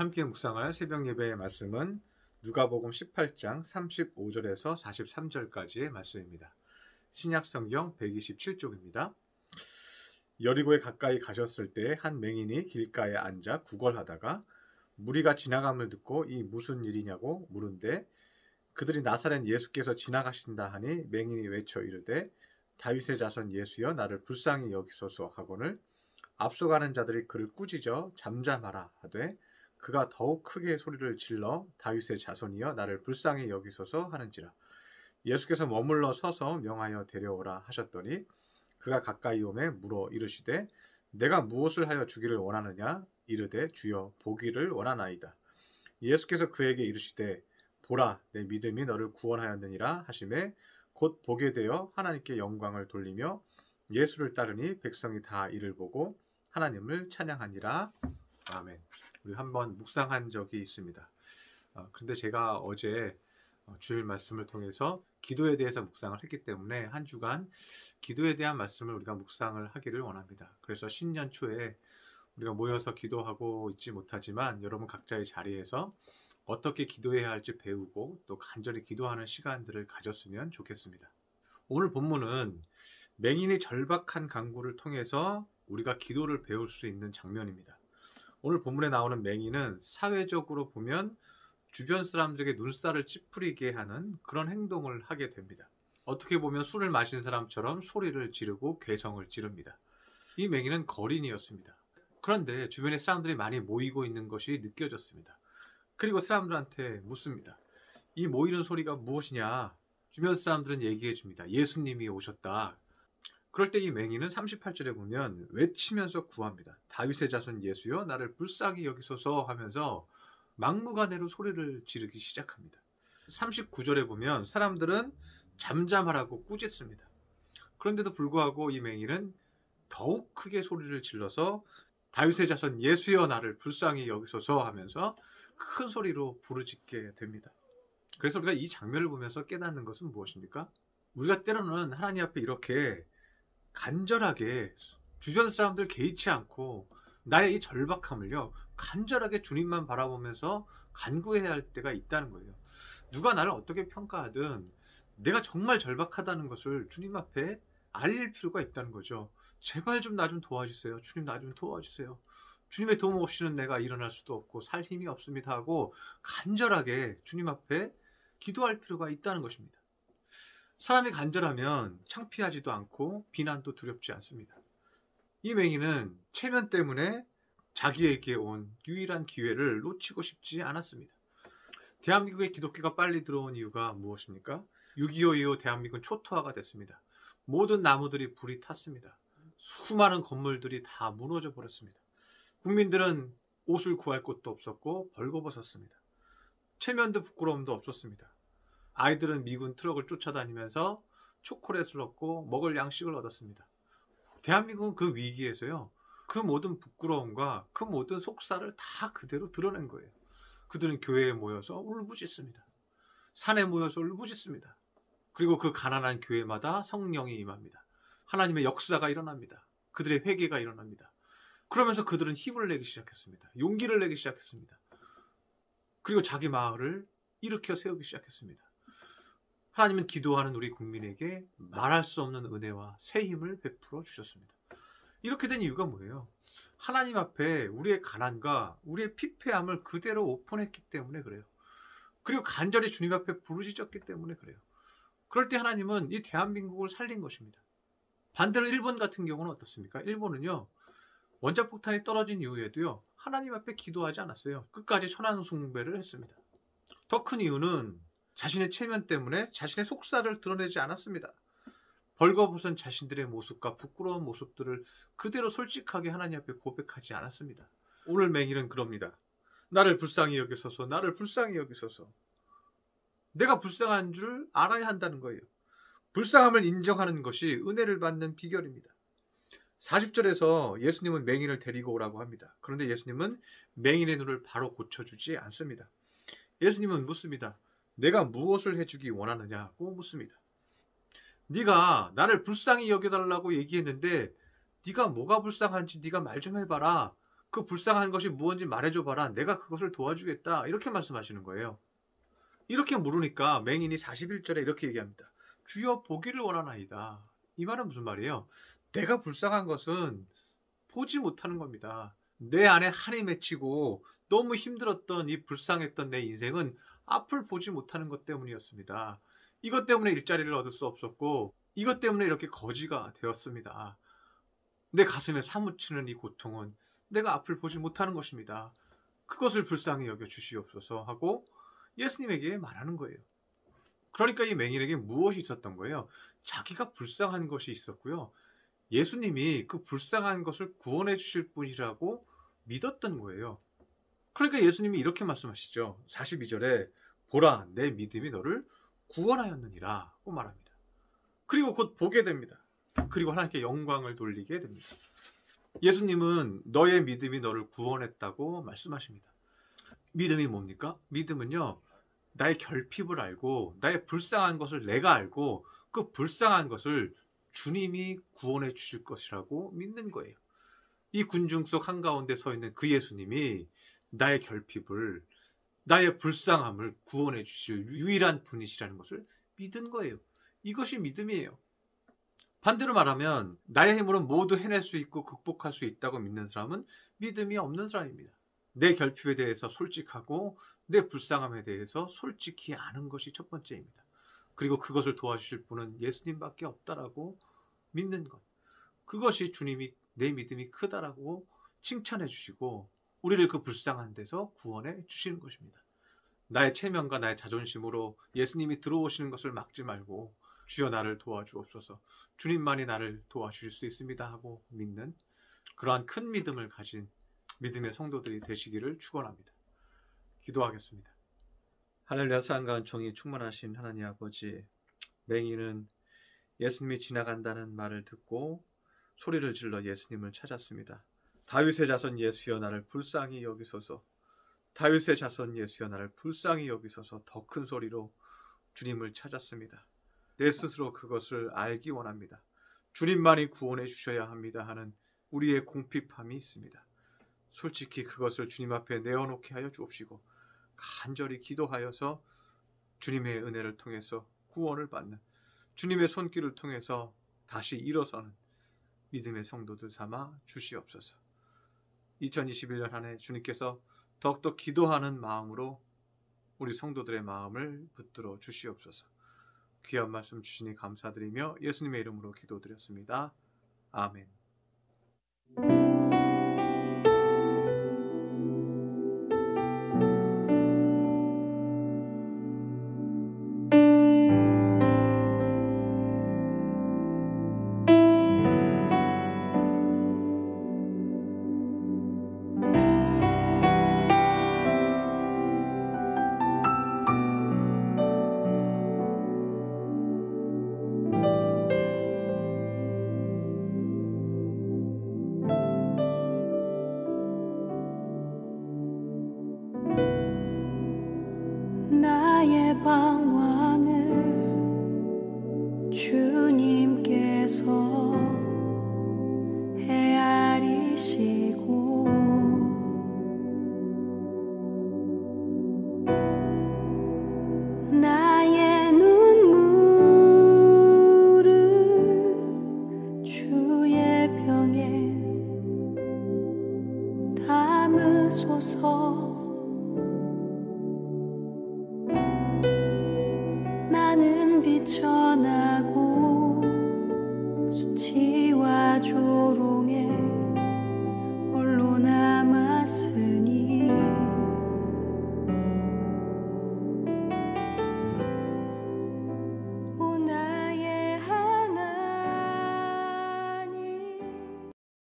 함께 묵상할 새벽 예배의 말씀은 누가복음 18장 35절에서 43절까지의 말씀입니다. 신약 성경 127쪽입니다. 여리고에 가까이 가셨을 때 한 맹인이 길가에 앉아 구걸하다가 무리가 지나감을 듣고 이 무슨 일이냐고 물은데 그들이 나사렛 예수께서 지나가신다 하니 맹인이 외쳐 이르되 다윗의 자손 예수여 나를 불쌍히 여기소서 하거늘 앞서가는 자들이 그를 꾸짖어 잠잠하라 하되 그가 더욱 크게 소리를 질러 다윗의 자손이여 나를 불쌍히 여기소서 하는지라. 예수께서 머물러 서서 명하여 데려오라 하셨더니 그가 가까이 오매 물어 이르시되 내가 무엇을 하여 주기를 원하느냐 이르되 주여 보기를 원하나이다. 예수께서 그에게 이르시되 보라 내 믿음이 너를 구원하였느니라 하시매 곧 보게 되어 하나님께 영광을 돌리며 예수를 따르니 백성이 다 이를 보고 하나님을 찬양하니라. 아멘. 우리 한번 묵상한 적이 있습니다. 그런데 제가 어제 주일 말씀을 통해서 기도에 대해서 묵상을 했기 때문에 한 주간 기도에 대한 말씀을 우리가 묵상을 하기를 원합니다. 그래서 신년 초에 우리가 모여서 기도하고 있지 못하지만 여러분 각자의 자리에서 어떻게 기도해야 할지 배우고 또 간절히 기도하는 시간들을 가졌으면 좋겠습니다. 오늘 본문은 맹인의 절박한 간구를 통해서 우리가 기도를 배울 수 있는 장면입니다. 오늘 본문에 나오는 맹인은 사회적으로 보면 주변 사람들에게 눈살을 찌푸리게 하는 그런 행동을 하게 됩니다. 어떻게 보면 술을 마신 사람처럼 소리를 지르고 괴성을 지릅니다. 이 맹인은 거린이었습니다. 그런데 주변에 사람들이 많이 모이고 있는 것이 느껴졌습니다. 그리고 사람들한테 묻습니다. 이 모이는 소리가 무엇이냐? 주변 사람들은 얘기해 줍니다. 예수님이 오셨다. 그럴 때 이 맹인은 38절에 보면 외치면서 구합니다. 다윗의 자손 예수여 나를 불쌍히 여기소서 하면서 막무가내로 소리를 지르기 시작합니다. 39절에 보면 사람들은 잠잠하라고 꾸짖습니다. 그런데도 불구하고 이 맹인은 더욱 크게 소리를 질러서 다윗의 자손 예수여 나를 불쌍히 여기소서 하면서 큰 소리로 부르짖게 됩니다. 그래서 우리가 이 장면을 보면서 깨닫는 것은 무엇입니까? 우리가 때로는 하나님 앞에 이렇게 간절하게 주변 사람들 개의치 않고 나의 이 절박함을요 간절하게 주님만 바라보면서 간구해야 할 때가 있다는 거예요. 누가 나를 어떻게 평가하든 내가 정말 절박하다는 것을 주님 앞에 알릴 필요가 있다는 거죠. 제발 좀 나 좀 도와주세요. 주님 나 좀 도와주세요. 주님의 도움 없이는 내가 일어날 수도 없고 살 힘이 없습니다 하고 간절하게 주님 앞에 기도할 필요가 있다는 것입니다. 사람이 간절하면 창피하지도 않고 비난도 두렵지 않습니다. 이 맹인은 체면 때문에 자기에게 온 유일한 기회를 놓치고 싶지 않았습니다. 대한민국에 기독교가 빨리 들어온 이유가 무엇입니까? 6.25 이후 대한민국은 초토화가 됐습니다. 모든 나무들이 불이 탔습니다. 수많은 건물들이 다 무너져 버렸습니다. 국민들은 옷을 구할 곳도 없었고 벌거벗었습니다. 체면도 부끄러움도 없었습니다. 아이들은 미군 트럭을 쫓아다니면서 초콜릿을 얻고 먹을 양식을 얻었습니다. 대한민국은 그 위기에서요. 그 모든 부끄러움과 그 모든 속살을 다 그대로 드러낸 거예요. 그들은 교회에 모여서 울부짖습니다. 산에 모여서 울부짖습니다. 그리고 그 가난한 교회마다 성령이 임합니다. 하나님의 역사가 일어납니다. 그들의 회개가 일어납니다. 그러면서 그들은 힘을 내기 시작했습니다. 용기를 내기 시작했습니다. 그리고 자기 마을을 일으켜 세우기 시작했습니다. 하나님은 기도하는 우리 국민에게 말할 수 없는 은혜와 새 힘을 베풀어 주셨습니다. 이렇게 된 이유가 뭐예요? 하나님 앞에 우리의 가난과 우리의 피폐함을 그대로 오픈했기 때문에 그래요. 그리고 간절히 주님 앞에 부르짖었기 때문에 그래요. 그럴 때 하나님은 이 대한민국을 살린 것입니다. 반대로 일본 같은 경우는 어떻습니까? 일본은요. 원자폭탄이 떨어진 이후에도요. 하나님 앞에 기도하지 않았어요. 끝까지 천안숭배를 했습니다. 더 큰 이유는 자신의 체면 때문에 자신의 속살을 드러내지 않았습니다. 벌거벗은 자신들의 모습과 부끄러운 모습들을 그대로 솔직하게 하나님 앞에 고백하지 않았습니다. 오늘 맹인은 그럽니다. 나를 불쌍히 여기소서, 나를 불쌍히 여기소서. 내가 불쌍한 줄 알아야 한다는 거예요. 불쌍함을 인정하는 것이 은혜를 받는 비결입니다. 40절에서 예수님은 맹인을 데리고 오라고 합니다. 그런데 예수님은 맹인의 눈을 바로 고쳐주지 않습니다. 예수님은 묻습니다. 내가 무엇을 해주기 원하느냐고 묻습니다. 네가 나를 불쌍히 여겨달라고 얘기했는데 네가 뭐가 불쌍한지 네가 말 좀 해봐라. 그 불쌍한 것이 무엇인지 말해줘봐라. 내가 그것을 도와주겠다. 이렇게 말씀하시는 거예요. 이렇게 물으니까 맹인이 41절에 이렇게 얘기합니다. 주여 보기를 원하나이다. 이 말은 무슨 말이에요? 내가 불쌍한 것은 보지 못하는 겁니다. 내 안에 한이 맺히고 너무 힘들었던 이 불쌍했던 내 인생은 앞을 보지 못하는 것 때문이었습니다. 이것 때문에 일자리를 얻을 수 없었고 이것 때문에 이렇게 거지가 되었습니다. 내 가슴에 사무치는 이 고통은 내가 앞을 보지 못하는 것입니다. 그것을 불쌍히 여겨 주시옵소서 하고 예수님에게 말하는 거예요. 그러니까 이 맹인에게 무엇이 있었던 거예요? 자기가 불쌍한 것이 있었고요. 예수님이 그 불쌍한 것을 구원해 주실 분이라고 믿었던 거예요. 그러니까 예수님이 이렇게 말씀하시죠. 42절에 보라 내 믿음이 너를 구원하였느니라 고 말합니다. 그리고 곧 보게 됩니다. 그리고 하나님께 영광을 돌리게 됩니다. 예수님은 너의 믿음이 너를 구원했다고 말씀하십니다. 믿음이 뭡니까? 믿음은요. 나의 결핍을 알고 나의 불쌍한 것을 내가 알고 그 불쌍한 것을 주님이 구원해 주실 것이라고 믿는 거예요. 이 군중 속 한가운데 서 있는 그 예수님이 나의 결핍을 나의 불쌍함을 구원해 주실 유일한 분이시라는 것을 믿은 거예요. 이것이 믿음이에요. 반대로 말하면 나의 힘으로 모두 해낼 수 있고 극복할 수 있다고 믿는 사람은 믿음이 없는 사람입니다. 내 결핍에 대해서 솔직하고 내 불쌍함에 대해서 솔직히 아는 것이 첫 번째입니다. 그리고 그것을 도와주실 분은 예수님밖에 없다라고 믿는 것. 그것이 주님이 내 믿음이 크다라고 칭찬해 주시고 우리를 그 불쌍한 데서 구원해 주시는 것입니다. 나의 체면과 나의 자존심으로 예수님이 들어오시는 것을 막지 말고 주여 나를 도와주옵소서. 주님만이 나를 도와주실 수 있습니다 하고 믿는 그러한 큰 믿음을 가진 믿음의 성도들이 되시기를 축원합니다. 기도하겠습니다. 할렐루야. 사랑과 은총이 충만하신 하나님 아버지, 맹인은 예수님이 지나간다는 말을 듣고 소리를 질러 예수님을 찾았습니다. 다윗의 자손 예수여 나를 불쌍히 여기소서. 다윗의 자손 예수여 나를 불쌍히 여기소서. 더 큰 소리로 주님을 찾았습니다. 내 스스로 그것을 알기 원합니다. 주님만이 구원해 주셔야 합니다 하는 우리의 공핍함이 있습니다. 솔직히 그것을 주님 앞에 내어놓게 하여 주옵시고 간절히 기도하여서 주님의 은혜를 통해서 구원을 받는 주님의 손길을 통해서 다시 일어서는 믿음의 성도들 삼아 주시옵소서. 2021년 한 해 주님께서 더욱더 기도하는 마음으로 우리 성도들의 마음을 붙들어 주시옵소서. 귀한 말씀 주시니 감사드리며 예수님의 이름으로 기도드렸습니다. 아멘. 나의 방황을 주님께서 헤아리시고 나의 눈물을 주의 병에 담으소서. 나는 비천하고 수치와 조롱